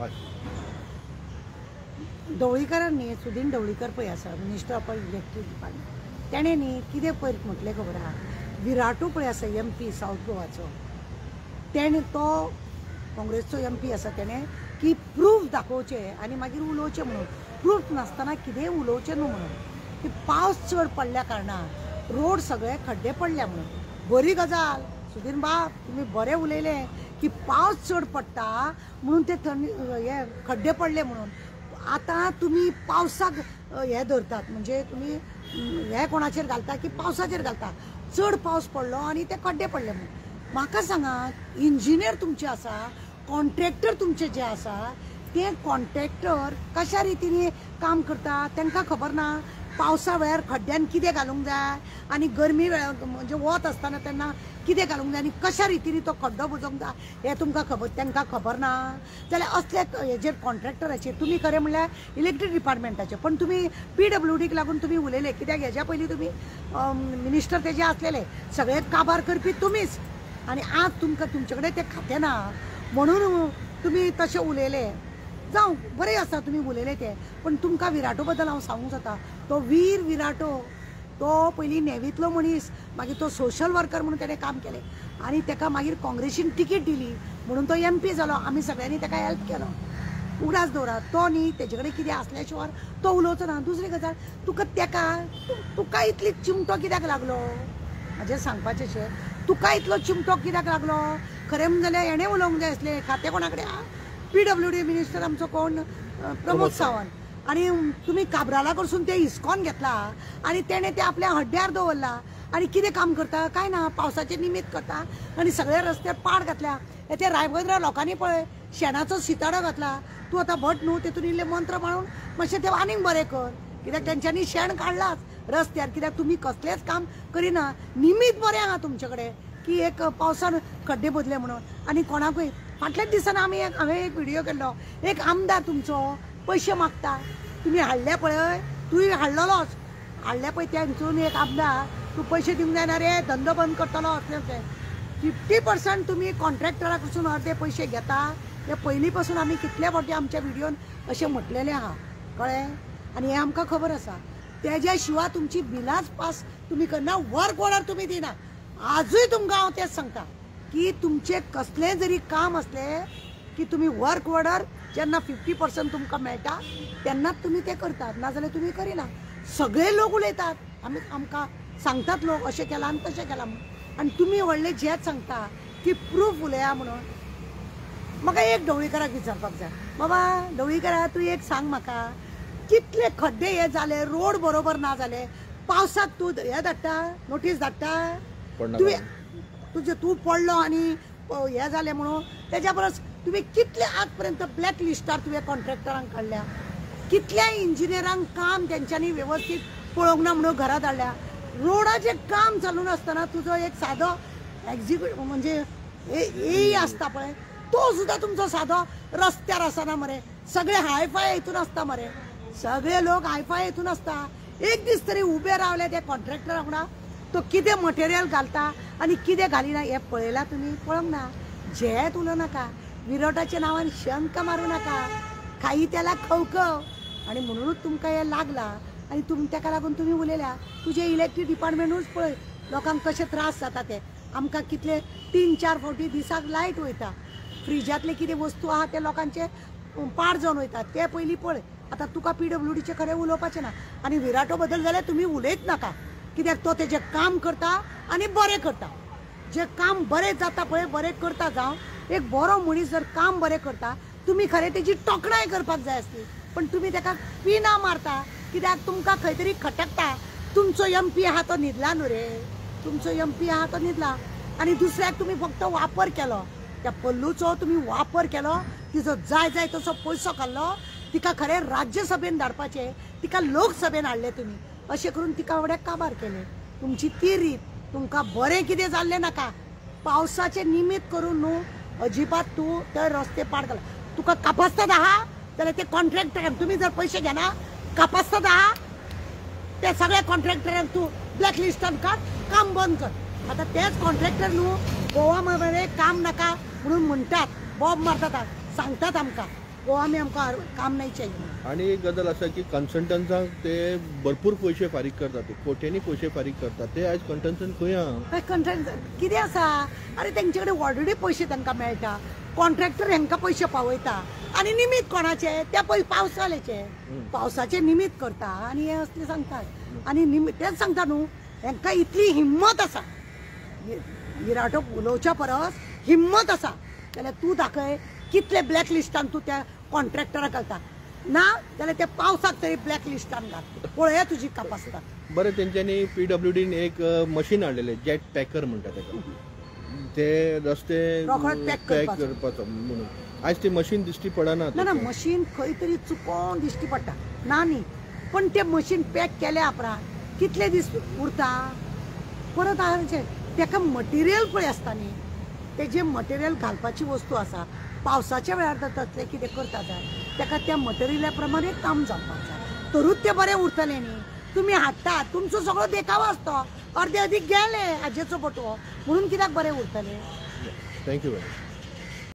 हय ढवळीकरांनी सुदीन ढवळीकर पळय आसा मिनिस्टर ऑफ इलेक्ट्रीक डिपार्टमेंट तेणे न्ही कितें पयर म्हटलें खबर आहा विराटू पळय आसा MP सावथ गोवाचो तेणे तो काँग्रेसचो MP आसा तेणे की प्रूफ दाखोवचे आनी मागीर उलोवचें म्हणून प्रूफ नासतना कितेंय उलोवचें न्हू म्हणून की पावस चड पडल्या कारणान रोड सगळे खड्डे पडल्या म्हणून बरी गजाल सुदीन बाब तुमी बरें उलयलें की पावस चड पडटा म्हणून ते हे खड्डे पडले म्हणून आतां तुमी पावसाक हे धरतात म्हणजे तुमी हे कोणाचेर घालता की पावसाचेर घालता चड पावस पडलो आनी ते खड्डे पडले म्हणून म्हाका सांगात इंजिनियर तुमचे आसा कॉन्ट्रॅक्टर तुमचे जे आसा ते कॉन्ट्रॅक्टर कशा रितीने काम करता तांकां खबर ना पावसा वेळार खड्ड्यान कितें घालूंक जाय आनी गरमी वेळार म्हणजे वत आसतना तेन्ना कितें घालूंक जाय आनी कशा रितीने तो खड्डो बुजोवंक जाय हें तुमकां खबर तांकां खबर ना जाल्यार असले हेजेर कॉन्ट्रॅक्टराचेर तुमी खरें म्हणल्यार इलेक्ट्रीक डिपार्टमेंटाचे पण तुमी PWDक लागून तुमी उलयले कित्याक हेज्या पयलीं तुमी मिनिस्टर तेजे आसलेले सगळे काबार करपी तुमीच आनी आज तुमकां तुमचे कडेन तें खातें ना म्हणून तुमी तशें उलयले जावं बरें आसा तुमी उलयले ते पण तुमकां विराटो बद्दल हांव सांगूंक जाता तो वीर विराटो तो पयलीं नेवींतलो मनीस मागीर तो सोशल वर्कर म्हणून तेणें काम केलें आनी ताका मागीर काँग्रेसीन तिकीट दिली म्हणून तो MP जालो आमी सगळ्यांनी ताका हेल्प केलो उगडास दवरात तो न्ही तेजे कडेन कितें आसल्या शिवाय तो उलोवचो ना दुसरी गजाल तुका इतली चिमटो कित्याक लागलो म्हाजें सांगपाचें शें तुका इतलो चिमटो कित्याक लागलो खरें म्हणलें जाल्यार हेणें उलोवंक जाय आसलें खातें कोणा कडेन आहा PWD मिनिस्टर आमचो कोण प्रमोद सावंत आनी तुमी काब्राला कडसून ते इस्कॉन घेतला आनी तेणें ते आपल्या हड्ड्यार दवरला आनी कितें काम करता काय ना पावसाचे निमित्त करता आनी सगळे रस्ते पाड घातल्या ते रायबंद्रा लोकांनी पळय शेणाचो सिताडो घातला तूं आतां भट न्हू तेतून इल्ले मंत्र मारून मातशें ते आनीक बरें कर कित्याक तेंच्यांनी शेण काडलाच रस्त्यार कित्याक तुमी कसलेंच काम करिना निमित्त बरें आहा तुमचे कडेन की एक पावसान खड्डे बदले म्हणून आनी कोणाकूय फाटल्याच दिसांनी हांवें एक व्हिडियो केल्लो एक आमदार तुमचो पयशे मागता तुमी हाडले पळय तुवें हाडलोच हाडले पळय तेंचून एक आमदार तूं पयशे दिवंक जायना रे धंदो बंद करतलो असले 50% तुमी कॉन्ट्रॅक्टरा कडसून अर्दे पयशे घेता हे पयलीं पासून आमी कितले फावटी आमच्या व्हिडियोन अशें म्हटलेलें आहा कळ्ळें आनी हें आमकां खबर आसा तेज्या शिवाय तुमची बिलाच पास तुमी करना वर्क ऑर्डर तुमी दिना आजूय तुमकां हांव तेंच सांगता की तुमचे कसले जरी काम असले की तुम्ही वर्क ऑर्डर जेन्ना 50% तुमकां मेळटा तेन्नाच तुमी ते करतात नाजाल्यार तुमी करिना सगळे लोक उलयतात आमकां सांगतात लोक अशें केलां आनी तशें केलां म्हणून आनी तुमी व्हडले जेच सांगता की प्रूफ उलया म्हणून म्हाका एक ढवळीकराक विचारपाक जाय बाबा ढवळीकरा तूं एक सांग म्हाका कितले खड्डे हे जाले रोड बरोबर ना जाले पावसाक तूं हे धाडटा नोटीस धाडटा तुझे तू पडलो आणि हे जाले म्हणून त्याच्या परस तुम्ही कितले आज पर्यंत ब्लॅक लिस्टार तुवें कॉन्ट्रॅक्टरांक काडल्या कितल्या इंजिनियरांक काम तेंच्यांनी व्यवस्थित पळोवंक ना म्हणून घरा धाडल्या रोडाचें काम चालू नासतना तुजो एक सादो एक्झिक्युटिव्ह म्हणजे ए आसता पळय तो सुद्धा तुमचो सादो रस्त्यार आसना मरे सगळे हायफाय हितून आसता मरे सगळे लोक हायफाय हितून आसता एक दीस तरी उबे रावले त्या कॉन्ट्रॅक्टरा वांगडा तो कितें मटेरियल घालता आनी कितें घालिना हें पळयलां तुमी पळोवंक ना जेत उलोव नाका विरोटाच्या नांवान शंक मारूं नाका खाई त्याला खवखव आनी म्हणूनच तुमकां हें लागलां आनी ताका लागून तुमी उलयल्या तुजें इलेक्ट्रीक डिपार्टमेंटूच पळय लोकांक कशे त्रास जाता ते आमकां कितले 3-4 फावटी दिसाक लायट वयता फ्रिजांतले कितें वस्तू आहा ते लोकांचे पाड जावन वयता ते पयलीं पळय आतां तुका PWDचें खरें उलोवपाचें ना आनी विराटो बद्दल जाल्यार तुमी उलयच नाका कित्याक तो तेजें काम करता आनी बरें करता जे काम बरें जाता पळय बरें करता जावं एक बरो मनीस जर काम बरें करता तुमी खरें तेजी तोखणाय करपाक जाय आसली पण तुमी ताका पिना मारता कित्याक तुमकां खंय तरी खटकता तुमचो MP आहा तो न्हिदला न्हू रे तुमचो MP आहा तो न्हिदला आनी दुसऱ्याक तुमी फक्त वापर केलो त्या पल्लूचो तुमी वापर केलो तिजो जाय जाय तसो पयसो काडलो तिका खरें राज्यसभेन धाडपाचें तिका लोकसभेन हाडले तुमी अशें करून तिका एवढे काबार केले तुमची ती रीत तुमकां बरें कितें जाल्लें नाका पावसाचें निमित्त करून न्हू अजिबात तूं ते रस्ते पाड घाल तुका कापासतात आहा जाल्यार ते कॉन्ट्रॅक्टरांक तुमी जर पयशे घेना कापासतात आहा ते सगळे कॉन्ट्रॅक्टरांक तूं ब्लॅक लिस्टान काड काम बंद कर आतां तेच कॉन्ट्रॅक्टर न्हू गोवा मध्ये काम नाका म्हणून म्हणटात बॉब मारतात सांगतात आमकां गोवा में आमकां काम नहीं चाहिए. आणि एक गजाल आसा की कन्सल्टंट्सांक ते भरपूर पयशे फारीक करतात, कोट्यांनी पयशे फारीक करतात. ते आयज कन्सल्टंट खंय आहा? कंट्रॅक्ट कितें आसा? अरे तेंचे कडेन ऑलरेडी पयशे तांकां मेळटा. कॉन्ट्रॅक्टर हांकां पयशे पावयता आनी निमित कोणाचे? त्या पावसाळ्याचे. पावसाचे निमित करता आनी हे असले सांगतात. आनी तेच सांगता न्हू, हांकां इतली हिम्मत आसा विराटो उलोवच्या परस हिम्मत आसा जाल्यार तूं दाखय कितले ब्लॅक लिस्टान तूं त्या कॉन्ट्रॅक्टराक घालता. ना जाल्यार ते पावसाक तरी ब्लॅक लिस्टान घाल. पळया तुजी कापासता. बरें, तेंच्यांनी PWDन एक मशीन हाडलेलें, जेट पॅकर म्हणटा ताका. ते रस्ते रोखडेच पॅक करपाचो म्हणून. आयज ती मशीन दिश्टी पडना. ना मशीन खंय तरी चुकोन दिश्टी पडटा. ना न्ही, पण ते मशीन पॅक केल्या उपरांत कितले दीस उरता? परत हाडचें. तेका मटेरियल पळय आसता न्ही, तेजे मटेरियल घालपाची वस्तू आसा. पावसाच्या वेळार तसले कितें करता जाय तेका त्या मटेरियला प्रमाणे काम जावपाक जाय, तरूच ते बरें उरतलें न्ही. तुमी हाडटा, तुमचो सगळो देखावो आसतो. अर्दे अदीक गेले हाजेचो बटवो म्हणून कित्याक बरें उरतलें? Thank you very much.